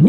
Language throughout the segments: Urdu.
I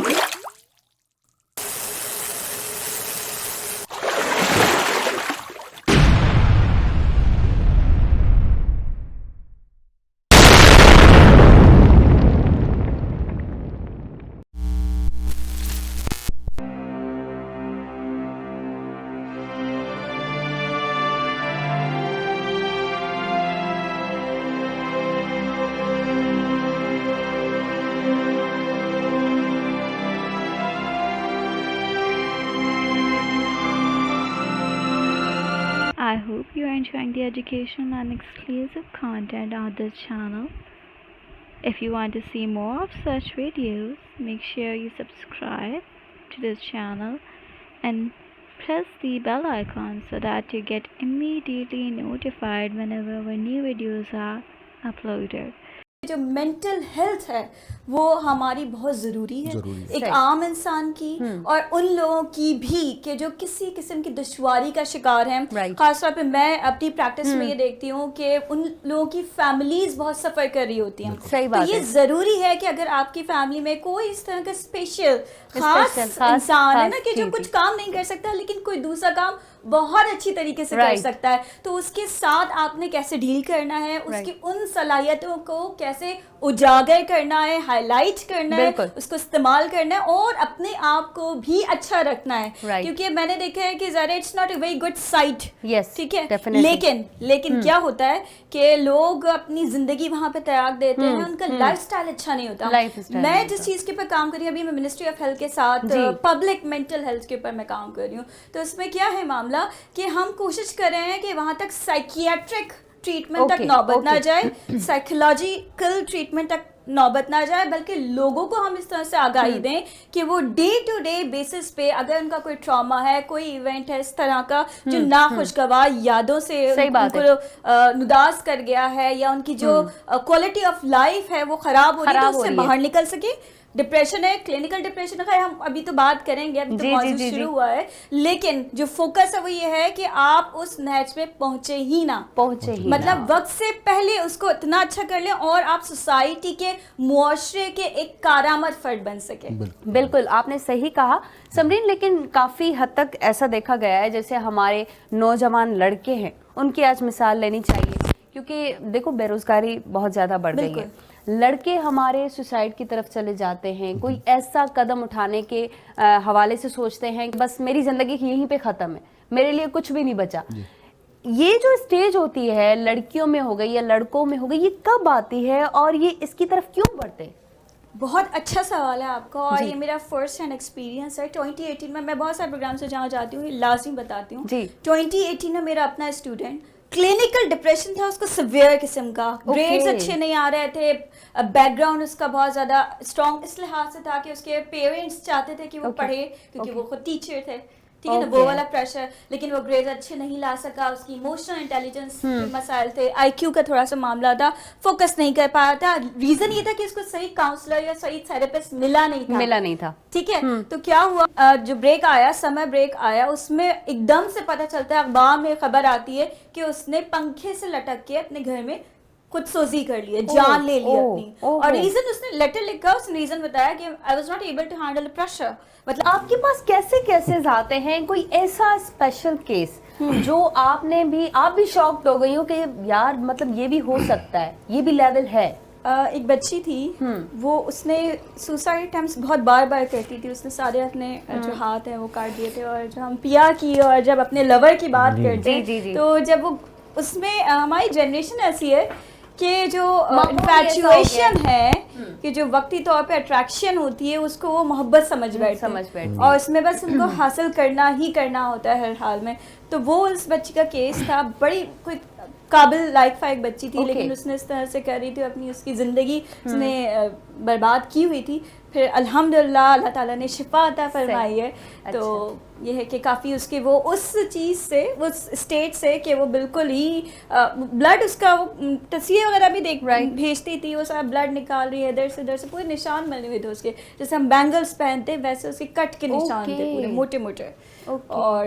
hope you are enjoying the educational and exclusive content on this channel. If you want to see more of such videos, make sure you subscribe to this channel and press the bell icon so that you get immediately notified whenever our new videos are uploaded. جو مینٹل ہیلتھ ہے وہ ہماری بہت ضروری ہے ایک عام انسان کی اور ان لوگوں کی بھی کہ جو کسی قسم کی دشواری کا شکار ہیں. خاص طور پہ میں اپنی پریکٹس میں یہ دیکھتی ہوں کہ ان لوگوں کی فیملیز بہت سفر کر رہی ہوتی ہیں. تو یہ ضروری ہے کہ اگر آپ کی فیملی میں کوئی اس طرح کا اسپیشل خاص انسان ہے نا کہ جو کچھ کام نہیں کر سکتا لیکن کوئی دوسرا کام بہت اچھی طریقے سے کر سکتا ہے, تو اس کے ساتھ آپ نے کیسے ڈیل کرنا ہے, اس کی ان صلاحیتوں کو کیسے اجاگر کرنا ہے, ہائی لائٹ کرنا ہے, اس کو استعمال کرنا ہے اور اپنے آپ کو بھی اچھا رکھنا ہے. کیونکہ میں نے دیکھا ہے کہ ذرا it's not a very good sight, ٹھیک ہے, لیکن کیا ہوتا ہے کہ لوگ اپنی زندگی وہاں پہ تیاگ دیتے ہیں, ان کا لائف اسٹائل اچھا نہیں ہوتا. میں جس چیز کے اوپر کام کر رہی ہوں ابھی, میں منسٹری آف ہیلتھ کے ساتھ پبلک مینٹل ہیلتھ کے اوپر میں کام کر رہی ہوں. تو اس میں کیا ہے معاملہ کہ ہم کوشش کر رہے ہیں کہ وہاں تک سائکیاٹرک ٹریٹمنٹ تک نوبت نہ جائے, سائیکولوجیکل ٹریٹمنٹ تک نوبت نہ جائے, بلکہ لوگوں کو ہم اس طرح سے آگاہی دیں کہ وہ ڈے ٹو ڈے بیسس پہ اگر ان کا کوئی ٹراما ہے, کوئی ایونٹ ہے اس طرح کا جو ناخوشگوار یادوں سے ان کو نداس کر گیا ہے یا ان کی جو کوالٹی آف لائف ہے وہ خراب ہو رہی ہے, تو اس سے باہر نکل سکے. ڈپریشن ہے, کلینکل ڈپریشن ہے, ہم ابھی تو بات کریں گے, ابھی تو موضوع شروع ہوا ہے, لیکن جو فوکس ہے وہ یہ ہے کہ آپ اس نہج پہ پہنچے ہی نہ, مطلب وقت سے پہلے اس کو اتنا اچھا کر لیں اور آپ سوسائٹی کے, معاشرے کے ایک کارآمد فرد بن سکے. بالکل آپ نے صحیح کہا سمرین, لیکن کافی حد تک ایسا دیکھا گیا ہے جیسے ہمارے نوجوان لڑکے ہیں ان کی آج مثال لینی چاہیے, کیونکہ دیکھو بے روزگاری بہت زیادہ بڑھ گئی ہے. لڑکے ہمارے سوسائڈ کی طرف چلے جاتے ہیں, کوئی ایسا قدم اٹھانے کے حوالے سے سوچتے ہیں کہ بس میری زندگی یہیں پہ ختم ہے, میرے لیے کچھ بھی نہیں بچا. یہ جو اسٹیج ہوتی ہے لڑکیوں میں ہو گئی یا لڑکوں میں ہو گئی, یہ کب آتی ہے اور یہ اس کی طرف کیوں بڑھتے ہیں؟ بہت اچھا سوال ہے آپ کا, اور یہ میرا فرسٹ ہینڈ ایکسپیرینس ہے. 2018 میں بہت سارے پروگرام سے جہاں جاتی ہوں, لازمی بتاتی ہوں. 2018 میں میرا اپنا اسٹوڈنٹ کلینکل ڈپریشن تھا, اس کو سیویئر قسم کا, گریڈز اچھے نہیں آ رہے تھے, بیک گراؤنڈ اس کا بہت زیادہ اسٹرانگ اس لحاظ سے تھا کہ اس کے پیرنٹس چاہتے تھے کہ وہ پڑھے کیونکہ وہ خود ٹیچر تھے, ٹھیک ہے نا, وہ والا پریشر, لیکن وہ گریڈ اچھے نہیں لا سکا, اس کی ایموشنل انٹیلیجنس کے مسائل تھے, آئی کیو کا تھوڑا سا معاملہ تھا, فوکس نہیں کر پایا تھا. ریزن یہ تھا کہ اس کو صحیح کاؤنسلر یا صحیح تھراپسٹ ملا نہیں تھا, ٹھیک ہے. تو کیا ہوا, جو بریک آیا, سمر بریک آیا, اس میں ایک دم سے پتہ چلتا ہے, اخبار میں خبر آتی ہے کہ اس نے پنکھے سے لٹک کے اپنے گھر میں خود سوزی کر لی ہے, جان لے لی اپنی. اور ریزن اس نے لیٹر لکھا, اس نے ریزن بتایا کہ I was not able to handle the pressure. مطلب آپ کے پاس کیسے کیسز آتے ہیں, کوئی ایسا اسپیشل کیس جو آپ بھی شاکڈ ہو گئی ہو کہ یار مطلب یہ بھی ہو سکتا ہے, یہ بھی لیول ہے؟ ایک بچی تھی, وہ اس نے سوسائڈ اٹیمپٹس بہت بار کرتی تھی, اس نے سارے اپنے جو ہاتھ ہیں وہ کاٹ دیے تھے. اور جو ہم پیا کی اور جب اپنے لور کی بات کرتے ہیں تو جب وہ اس میں ہماری جنریشن ایسی ہے کہ جو انفیچویشن ہے, کہ جو وقتی طور پہ اٹریکشن ہوتی ہے اس کو وہ محبت سمجھ بیٹھتے اور اس میں بس ان کو حاصل کرنا ہی کرنا ہوتا ہے ہر حال میں. تو وہ اس بچی کا کیس تھا, بڑی کوئی قابل لائق فائق بچی تھی, لیکن اس نے اس طرح سے کر رہی تھی اپنی, اس کی زندگی اس نے برباد کی ہوئی تھی. پھر الحمدللہ اللہ تعالیٰ نے شفا عطا فرمائی ہے. تو یہ ہے کہ کافی اس کے وہ اس چیز سے, اس اسٹیٹ سے کہ وہ بالکل ہی بلڈ, اس کا وہ تصویر وغیرہ بھی بھیجتی تھی, وہ سارا بلڈ نکال رہی ہے ادھر سے پورے نشان بنے ہوئے تھے اس کے, جیسے ہم بینگلس پہنتے ویسے اس کے کٹ کے نشان تھے پورے موٹے. اور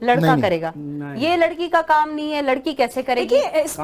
لڑکا کرے گا, یہ لڑکی کا کام نہیں ہے, لڑکی کیسے کرے گی. دیکھیے اس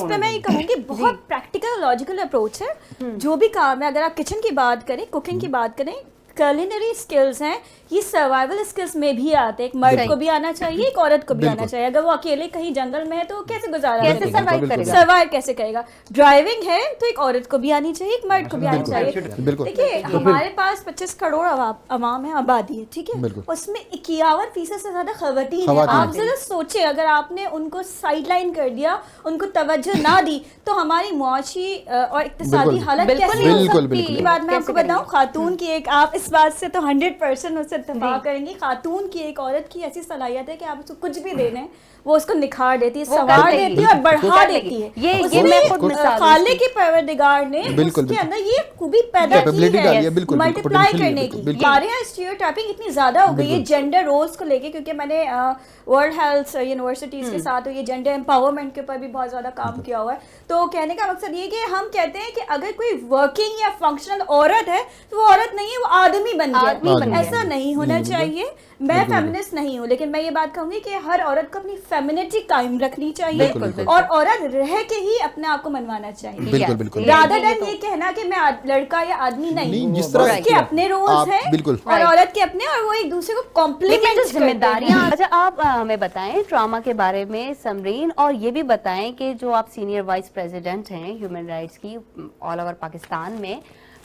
پہ میں یہ کہوں گی بہت پریکٹیکل لاجیکل اپروچ ہے. جو بھی کام ہے, اگر آپ کچن کی بات کریں, کوکنگ کی بات کریں, کلینری اسکلز ہیں, یہ سروائیول اسکلز میں بھی آتے ہیں. ایک مرد کو بھی آنا چاہیے, ایک عورت کو بھی آنا چاہیے. اگر وہ اکیلے کہیں جنگل میں ہے تو کیسے گزارا, کیسے سروائیو کرے گا, سروائیو کیسے کرے گا. ڈرائیونگ ہے تو ایک عورت کو بھی آنی چاہیے, ایک مرد کو بھی آنی چاہیے. دیکھیے ہمارے پاس 25 کروڑ عوام ہے, آبادی ہے, ٹھیک ہے, اس میں 51% سے زیادہ خواتین ہیں. آپ ذرا سوچیں, اگر آپ نے ان کو سائڈ لائن کر دیا, ان کو توجہ نہ دی, تو ہماری معاشی اور اقتصادی حالت کیسی ہو سکتی ہے. یہ بات میں آپ کو بتاؤں, خاتون کی ایک, آپ اس بات سے تو 100% اس سے اتفاق کریں گی, خاتون کی ایک عورت کی ایسی صلاحیت ہے کہ آپ اس کو کچھ بھی دے دیں وہ اس کو نکھار دیتی ہے, سنوار دیتی ہے اور بڑھا دیتی ہے. یہ میں خود خالق کے پروردگار نے اس کے اندر یہ خوبی پیدا کی ہے ملٹیپلائی کرنے کی. ہمارے یہاں اسٹیریوٹائپنگ اتنی زیادہ ہو گئی ہے جینڈر رولز کو لے کے, کیونکہ میں نے ورلڈ ہیلتھ یونیورسٹیز کے ساتھ یہ جینڈر امپاورمنٹ کے اوپر بھی بہت زیادہ کام کیا ہوا ہے. تو کہنے کا مقصد یہ کہ ہم کہتے ہیں کہ اگر کوئی ورکنگ یا فنکشنل عورت ہے تو وہ عورت نہیں ہے, وہ آدمی بن گیا. ایسا نہیں ہونا چاہیے. میں فیمنسٹ نہیں ہوں, لیکن میں یہ بات کہوں گی کہ ہر عورت کو اپنی فیمینٹی قائم رکھنی چاہیے, اور عورت رہ کے ہی اپنے آپ کو منوانا چاہیے, رادر دین یہ کہنا کہ میں لڑکا یا آدمی نہیں ہوں. اس کے اپنے رولز ہیں اور عورت کے اپنے, اور وہ ایک دوسرے کو کمپلیمنٹ ذمہ داریاں. اچھا آپ ہمیں بتائیں ٹراما کے بارے میں سمرین, اور یہ بھی بتائیں کہ جو آپ سینئر وائس پریزیڈنٹ ہیں ہیومن رائٹس کی آل اوور پاکستان میں,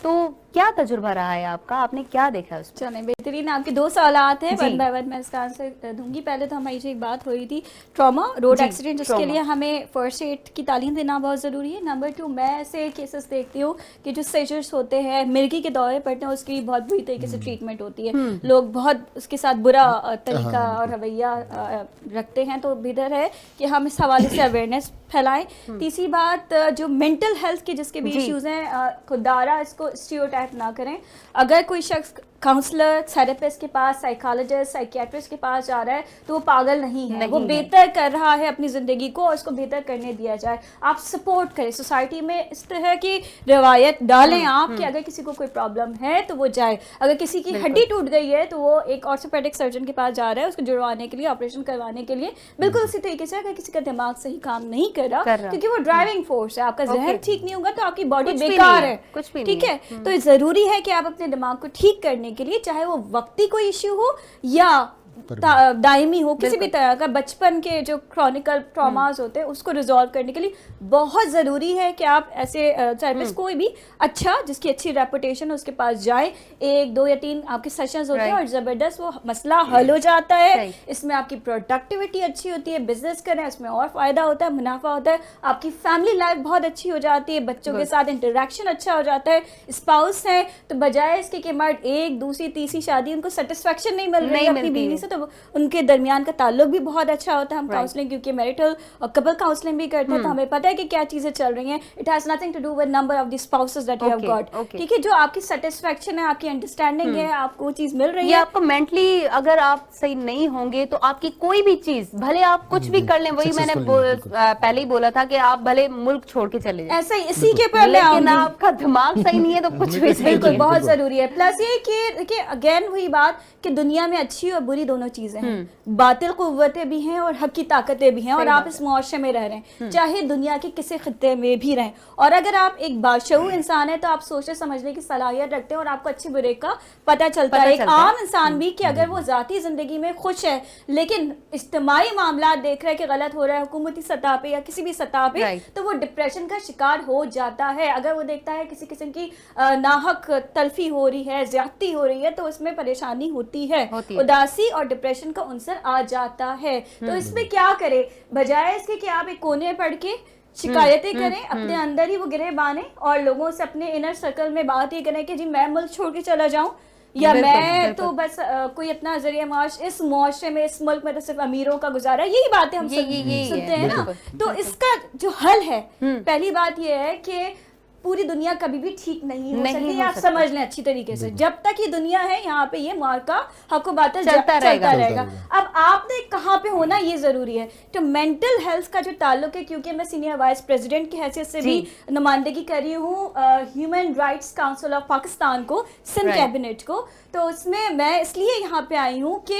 تو کیا تجربہ رہا ہے آپ کا, آپ نے کیا دیکھا اس میں؟ چلیں بہترین, آپ کے 2 سوالات ہیں, ون بائی ون میں اس کا آنسر دوں گی. پہلے تو ہماری جو ایک بات ہو رہی تھی ٹراما, روڈ ایکسیڈنٹ, اس کے لیے ہمیں فرسٹ ایڈ کی تعلیم دینا بہت ضروری ہے. نمبر 2, میں ایسے کیسز دیکھتی ہوں کہ جو سیجرس ہوتے ہیں, مرغی کے دورے پڑتے ہیں, اس کی بہت بری طریقے سے ٹریٹمنٹ ہوتی ہے. لوگ بہت اس کے ساتھ برا طریقہ اور رویہ رکھتے ہیں, تو بہتر ہے کہ ہم اس حوالے سے اویئرنیس پھیلائیں. تیسری بات, جو مینٹل ہیلتھ کے جس کے بھی ایشوز ہیں, خوددارا اس کو اسٹیریوٹائپ نہ کریں. اگر کوئی شخص کاؤنسلر, تھراپسٹ کے پاس, سائیکالوجسٹ, سائیکیٹرسٹ کے پاس جا رہا ہے تو وہ پاگل نہیں ہے, وہ بہتر کر رہا ہے اپنی زندگی کو, اور اس کو بہتر کرنے دیا جائے. آپ سپورٹ کریں, سوسائٹی میں اس طرح کی روایت ڈالیں آپ کہ اگر کسی کو کوئی پرابلم ہے تو وہ جائے. اگر کسی کی ہڈی ٹوٹ گئی ہے تو وہ ایک آرتھوپیڈک سرجن کے پاس جا رہا ہے اس کو جڑوانے کے لیے, آپریشن کروانے کے لیے. بالکل اسی طریقے سے اگر کسی کا دماغ صحیح کام نہیں کر رہا کیونکہ وہ ڈرائیونگ فورس ہے, آپ کا ذہن ٹھیک نہیں ہوگا تو آپ کی باڈی بیکار ہے, ٹھیک ہے. تو ضروری ہے کہ آپ اپنے دماغ کو ٹھیک کرنے کے لیے, چاہے وہ وقتی کوئی ایشو ہو یا دائمی ہو, کسی بھی طرح کا بچپن کے جو کرونیکل ٹراماز ہوتے ہیں اس کو ریزالو کرنے کے لیے بہت ضروری ہے کہ آپ ایسے تھراپسٹ کوئی بھی اچھا جس کی اچھی ریپوٹیشن اس کے پاس جائیں. 1 2 یا 3 آپ کے سیشنز ہوتے ہیں اور زبردست وہ مسئلہ حل ہو جاتا ہے. اس میں آپ کی پروڈکٹیوٹی اچھی ہوتی ہے, بزنس کریں اس میں اور فائدہ ہوتا ہے, منافع ہوتا ہے, آپ کی فیملی لائف بہت اچھی ہو جاتی ہے, بچوں کے ساتھ انٹریکشن اچھا ہو جاتا ہے. اسپاؤس ہیں تو بجائے اس کے کہ مرد 1 2 3 شادی ان کو سیٹسفیکشن نہیں مل رہی اپنی بیوی سے, تو ان کے درمیان کا تعلق بھی بہت اچھا ہوتا ہے. ہم کاؤنسلنگ کیونکہ میرٹل اور کپل کاؤنسلنگ بھی کرتے ہیں تو ہمیں پتہ ہے کہ کیا چیزیں چل رہی ہیں. It has nothing to do with number of the spouses that you have got, ٹھیک ہے. جو آپ کی سیٹسفیکشن ہے, آپ کی انڈرسٹینڈنگ ہے, آپ کو وہ چیز مل رہی ہے. آپ کو مینٹلی اگر آپ صحیح نہیں ہوں گے تو آپ کی کوئی بھی چیز بھلے آپ کچھ بھی کر لیں, وہی میں نے پہلے ہی بولا تھا کہ آپ بھلے ملک چھوڑ کے چلے جائیں, ایسا ہی اسی کے پر لیکن آپ کا دماغ صحیح نہیں ہے تو کچھ بھی صحیح بالکل بہت ضروری ہے. پلس یہ کہ اگین وہی بات کہ دنیا میں اچھی اور بری دونوں چیزیں ہیں, باطل قوتیں بھی ہیں اور حق کی طاقتیں بھی ہیں, اور آپ اس معاشرے میں رہ رہے ہیں چاہے دنیا کے کسی خطے میں بھی رہیں. اور اگر آپ ایک باشعور انسان ہیں تو آپ سوچنے سمجھنے کی صلاحیت رکھتے ہیں اور آپ کو اچھی برے کا پتہ چلتا ہے. ایک عام انسان بھی کہ اگر وہ ذاتی زندگی میں خوش ہے لیکن اجتماعی معاملات دیکھ رہا ہے کہ غلط ہو رہا ہے حکومتی سطح پہ یا کسی بھی سطح پہ, تو وہ ڈپریشن کا شکار ہو جاتا ہے. اگر وہ دیکھتا ہے کسی قسم کی ناحق تلفی ہو رہی ہے, زیادتی ہو رہی ہے, تو اس میں پریشانی ہوتی ہے, اداسی اور ڈپریشن کا عنصر آ جاتا ہے. تو اس میں کیا کرے, بجائے اس کے کہ آپ ایک کونے پڑھ کے شکایتیں کریں, اپنے اندر ہی وہ گرہ بانے اور لوگوں سے اپنے انر سرکل میں بات یہ کریں کہ جی میں ملک چھوڑ کے چلا جاؤں یا میں تو بس کوئی اپنا ذریعہ معاش اس معاشرے میں اس ملک میں تو صرف امیروں کا گزارا, یہی باتیں ہم سنتے ہیں نا. تو اس کا جو حل ہے, پہلی بات یہ ہے کہ پوری دنیا کبھی بھی ٹھیک نہیں ہو سکتی, آپ سمجھ لیں اچھی طریقے سے. جب تک یہ دنیا ہے یہاں پہ یہ معرکہ حق و باطل چلتا رہے گا. اب آپ نے کہاں پہ ہونا یہ ضروری ہے. تو مینٹل ہیلتھ کا جو تعلق ہے, کیونکہ میں سینئر وائس پریزیڈنٹ کی حیثیت سے بھی نمائندگی کر رہی ہوں human rights council of Pakistan کو, سندھ کیبنٹ کو, تو اس میں اس لیے یہاں پہ آئی ہوں کہ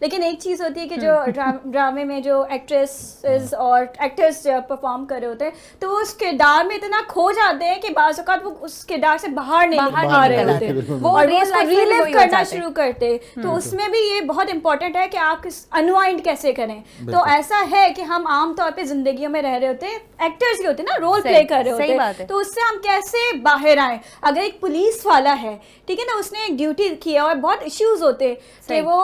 لیکن ایک چیز ہوتی ہے کہ جو ڈرامے میں جو ایکٹریسز اور ایکٹرس پرفارم کر رہے ہوتے ہیں تو وہ اس کردار میں اتنا کھو جاتے ہیں کہ بعض اوقات وہ اس کردار سے باہر نہیں آ رہے ہوتے, اور وہ اس کو ریلیو کرنا شروع کرتے. تو اس میں بھی یہ بہت امپورٹنٹ ہے کہ آپ انوائنڈ کیسے کریں. تو ایسا ہے کہ ہم عام طور پہ زندگیوں میں رہ رہے ہوتے ہیں, ایکٹرز ہی ہوتے ہیں نا, رول پلے کر رہے ہوتے ہیں, تو اس سے ہم کیسے باہر آئیں. اگر ایک پولیس والا ہے, ٹھیک ہے نا, اس نے ایک ڈیوٹی کی ہے اور بہت ایشوز ہوتے کہ وہ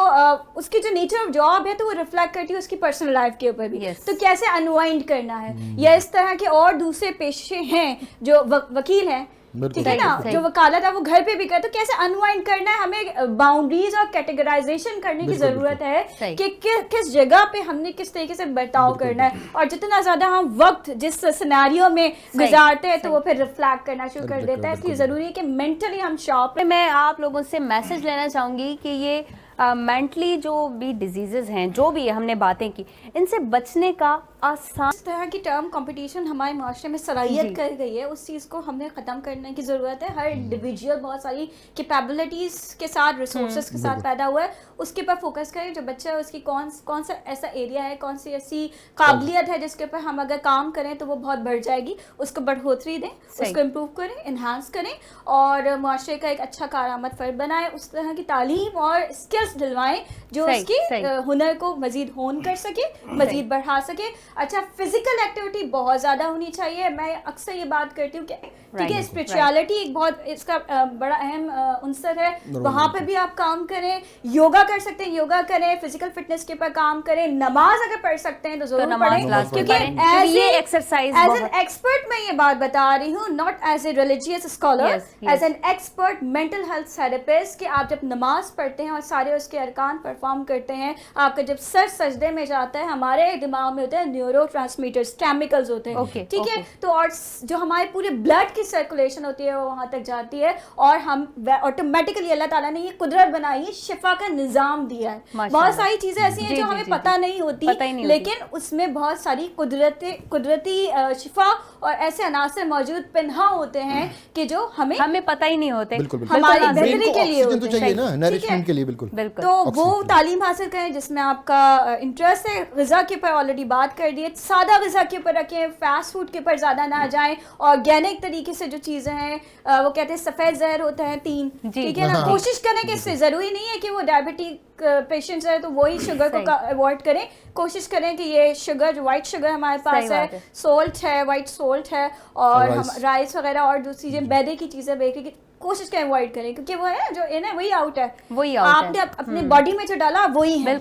اس کی جو نیچر آف جاب ہے تو وہ ریفلیکٹ کرتی ہے اس کی پرسنل لائف کے اوپر بھی, تو کیسے انوائنڈ کرنا ہے. یا اس طرح کے اور دوسرے پیشے ہیں جو وکیل ہیں, ٹھیک ہے نا, جو وکالت ہے وہ گھر پہ بھی کرے, تو کیسے انوائنڈ کرنا ہے. ہمیں باؤنڈریز اور کیٹیگرائزیشن کرنے کی ضرورت ہے کہ کس جگہ پہ ہم نے کس طریقے سے برتاؤ کرنا ہے, اور جتنا زیادہ ہم وقت جس سیناریو میں گزارتے ہیں تو وہ پھر ریفلیکٹ کرنا شروع کر دیتا ہے. اس لیے ضروری ہے کہ مینٹلی ہم شارپ. میں آپ لوگوں سے میسج لینا چاہوں گی کہ یہ مینٹلی جو بھی ڈیزیزز ہیں, جو بھی ہم نے باتیں کی, ان سے بچنے کا آسان. اس طرح کی ٹرم کمپٹیشن ہمارے معاشرے میں صلاحیت کر گئی ہے, اس چیز کو ہم نے ختم کرنے کی ضرورت ہے. ہر انڈیویجول بہت ساری کیپیبلٹیز کے ساتھ, ریسورسز کے ساتھ پیدا ہوا ہے, اس کے اوپر فوکس کریں. جو بچہ ہے اس کی کون سا ایسا ایریا ہے, کون سی ایسی قابلیت ہے جس کے اوپر ہم اگر کام کریں تو وہ بہت بڑھ جائے گی. اس کو بڑھوتری دیں, اس کو امپروو کریں, انہانس کریں, اور معاشرے کا ایک اچھا کارآمد فرد بنائیں. اس طرح کی تعلیم اور اسکلس دلوائیں جو اس کی ہنر کو مزید ہون کر سکے, مزید بڑھا سکے. اچھا, فزیکل ایکٹیویٹی بہت زیادہ ہونی چاہیے. میں اکثر یہ بات کرتی ہوں کہ ٹھیک ہے, اسپرچویلٹی ایک بہت اس کا بڑا اہم عنصر ہے, وہاں پہ بھی آپ کام کریں. یوگا کر سکتے ہیں, یوگا کریں, فزیکل فٹنس کے اوپر کام کریں. نماز اگر پڑھ سکتے ہیں تو ضرور پڑھیں, کیونکہ ایز این ایکسپرٹ میں یہ بات بتا رہی ہوں, not as a religious scholar, as an expert mental health therapist, کہ آپ جب نماز پڑھتے ہیں اور سارے اس کے ارکان پرفارم کرتے ہیں, آپ کا جب سر سجدے میں جاتا ہے, ہمارے دماغ میں ہوتے ہیں نیورو ٹرانسمیٹرز, کیمیکلز ہوتے ہیں, ٹھیک ہے, تو اور جو ہمارے پورے بلڈ کی سرکولیشن ہوتی ہے وہ وہاں تک جاتی ہے, اور ہم آٹومیٹکلی اللہ تعالیٰ نے یہ قدرت بنائی ہے, شفا کا نظام دیا ہے. بہت ساری چیزیں ایسی ہیں جو ہمیں پتہ نہیں ہوتی, لیکن اس میں بہت ساری قدرتی شفا اور ایسے عناصر موجود پنہا ہوتے ہیں کہ جو ہمیں پتہ ہی نہیں ہوتے, ہماری بہتری کے لیے ہوتے ہیں. تو وہ تعلیم حاصل کریں جس میں آپ کا انٹرسٹ ہے. غذا کے اوپر آلریڈی بات کر دی ہے, سادہ غذا کے اوپر رکھیں, فاسٹ فوڈ کے اوپر زیادہ نہ جائیں. آرگینک طریقے سے جو چیزیں ہیں, وہ کہتے ہیں سفید زہر ہوتا ہے 3, ٹھیک ہے نا, کوشش کریں کہ اس سے ضروری نہیں ہے کہ وہ ڈائبٹک پیشنٹس ہے تو وہی شوگر کو اوائڈ کریں. کوشش کریں کہ یہ شوگر, جو وائٹ شوگر ہمارے پاس ہے, سولٹ ہے, وائٹ سولٹ ہے, اور رائس وغیرہ اور دوسری چیزیں میدے کی چیزیں, بیکری کی, کوشش کریں اوائڈ کریں, کیونکہ وہ ہے جو ان ہے وہی آؤٹ ہے, آپ نے اپنے باڈی میں جو ڈالا وہی ہے.